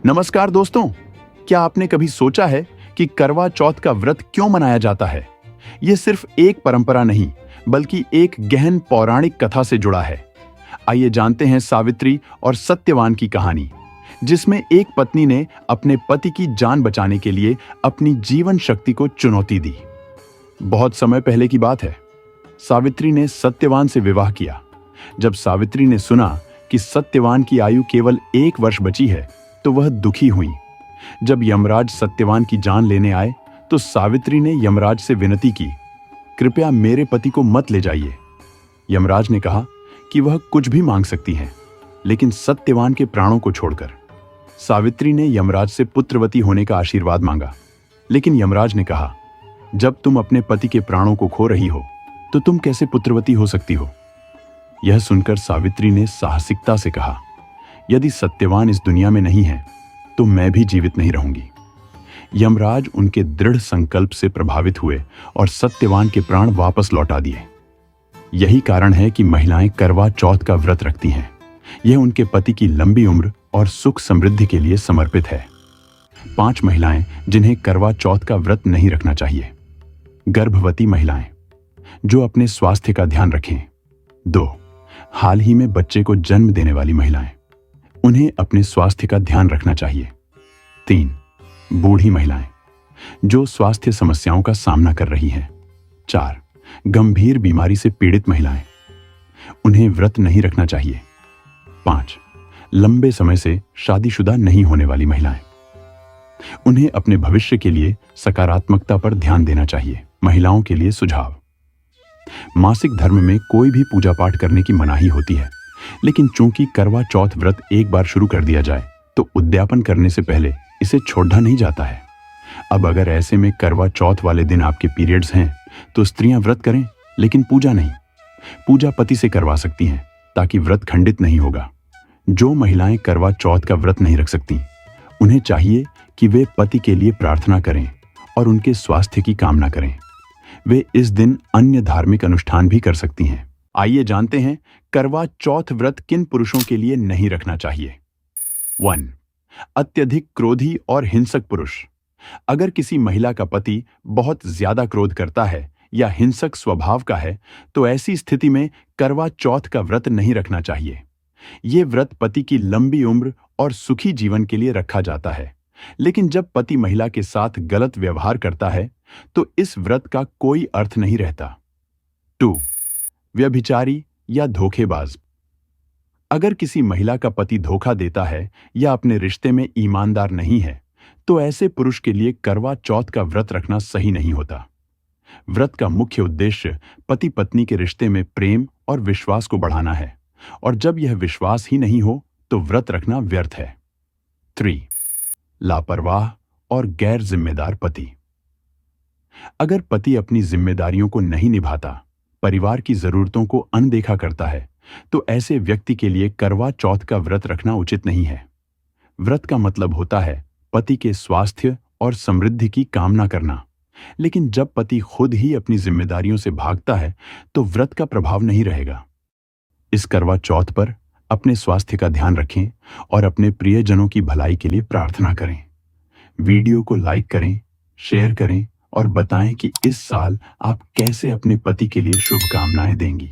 नमस्कार दोस्तों, क्या आपने कभी सोचा है कि करवा चौथ का व्रत क्यों मनाया जाता है? यह सिर्फ एक परंपरा नहीं, बल्कि एक गहन पौराणिक कथा से जुड़ा है। आइए जानते हैं सावित्री और सत्यवान की कहानी, जिसमें एक पत्नी ने अपने पति की जान बचाने के लिए अपनी जीवन शक्ति को चुनौती दी। बहुत समय पहले की बात है। सावित्री ने सत्यवान से विवाह किया। जब सावित्री ने सुना कि सत्यवान की आयु केवल 1 वर्ष बची है, तो वह दुखी हुई। जब यमराज सत्यवान की जान लेने आए, तो सावित्री ने यमराज से विनती की, कृपया मेरे पति को मत ले जाइए। यमराज ने कहा कि वह कुछ भी मांग सकती हैं, लेकिन सत्यवान के प्राणों को छोड़कर। सावित्री ने यमराज से पुत्रवती होने का आशीर्वाद मांगा, लेकिन यमराज ने कहा, जब तुम अपने पति के प्राणों को खो रही हो, तो तुम कैसे पुत्रवती हो सकती हो? यह सुनकर सावित्री ने साहसिकता से कहा, यदि सत्यवान इस दुनिया में नहीं है, तो मैं भी जीवित नहीं रहूंगी। यमराज उनके दृढ़ संकल्प से प्रभावित हुए और सत्यवान के प्राण वापस लौटा दिए। यही कारण है कि महिलाएं करवा चौथ का व्रत रखती हैं। यह उनके पति की लंबी उम्र और सुख समृद्धि के लिए समर्पित है। 5 महिलाएं जिन्हें करवा चौथ का व्रत नहीं रखना चाहिए। गर्भवती महिलाएं जो अपने स्वास्थ्य का ध्यान रखें। 2. हाल ही में बच्चे को जन्म देने वाली महिलाएं, उन्हें अपने स्वास्थ्य का ध्यान रखना चाहिए। 3. बूढ़ी महिलाएं जो स्वास्थ्य समस्याओं का सामना कर रही हैं। 4. गंभीर बीमारी से पीड़ित महिलाएं, उन्हें व्रत नहीं रखना चाहिए। 5. लंबे समय से शादीशुदा नहीं होने वाली महिलाएं, उन्हें अपने भविष्य के लिए सकारात्मकता पर ध्यान देना चाहिए। महिलाओं के लिए सुझाव: मासिक धर्म में कोई भी पूजा पाठ करने की मनाही होती है, लेकिन चूंकि करवा चौथ व्रत एक बार शुरू कर दिया जाए, तो उद्यापन करने से पहले इसे छोड़ा नहीं जाता है। अब अगर ऐसे में करवा चौथ वाले दिन आपके पीरियड्स हैं, तो स्त्रियां व्रत करें, लेकिन पूजा नहीं। पूजा पति से करवा सकती हैं, ताकि व्रत खंडित नहीं होगा। जो महिलाएं करवा चौथ का व्रत नहीं रख सकती, उन्हें चाहिए कि वे पति के लिए प्रार्थना करें और उनके स्वास्थ्य की कामना करें। वे इस दिन अन्य धार्मिक अनुष्ठान भी कर सकती हैं। आइए जानते हैं करवा चौथ व्रत किन पुरुषों के लिए नहीं रखना चाहिए। 1. अत्यधिक क्रोधी और हिंसक पुरुष। अगर किसी महिला का पति बहुत ज्यादा क्रोध करता है या हिंसक स्वभाव का है, तो ऐसी स्थिति में करवा चौथ का व्रत नहीं रखना चाहिए। ये व्रत पति की लंबी उम्र और सुखी जीवन के लिए रखा जाता है, लेकिन जब पति महिला के साथ गलत व्यवहार करता है, तो इस व्रत का कोई अर्थ नहीं रहता। 2. व्यभिचारी या धोखेबाज। अगर किसी महिला का पति धोखा देता है या अपने रिश्ते में ईमानदार नहीं है, तो ऐसे पुरुष के लिए करवा चौथ का व्रत रखना सही नहीं होता। व्रत का मुख्य उद्देश्य पति पत्नी के रिश्ते में प्रेम और विश्वास को बढ़ाना है, और जब यह विश्वास ही नहीं हो, तो व्रत रखना व्यर्थ है। 3. लापरवाह और गैर जिम्मेदार पति। अगर पति अपनी जिम्मेदारियों को नहीं निभाता, परिवार की जरूरतों को अनदेखा करता है, तो ऐसे व्यक्ति के लिए करवा चौथ का व्रत रखना उचित नहीं है। व्रत का मतलब होता है पति के स्वास्थ्य और समृद्धि की कामना करना, लेकिन जब पति खुद ही अपनी जिम्मेदारियों से भागता है, तो व्रत का प्रभाव नहीं रहेगा। इस करवा चौथ पर अपने स्वास्थ्य का ध्यान रखें और अपने प्रियजनों की भलाई के लिए प्रार्थना करें। वीडियो को लाइक करें, शेयर करें और बताएं कि इस साल आप कैसे अपने पति के लिए शुभकामनाएं देंगी।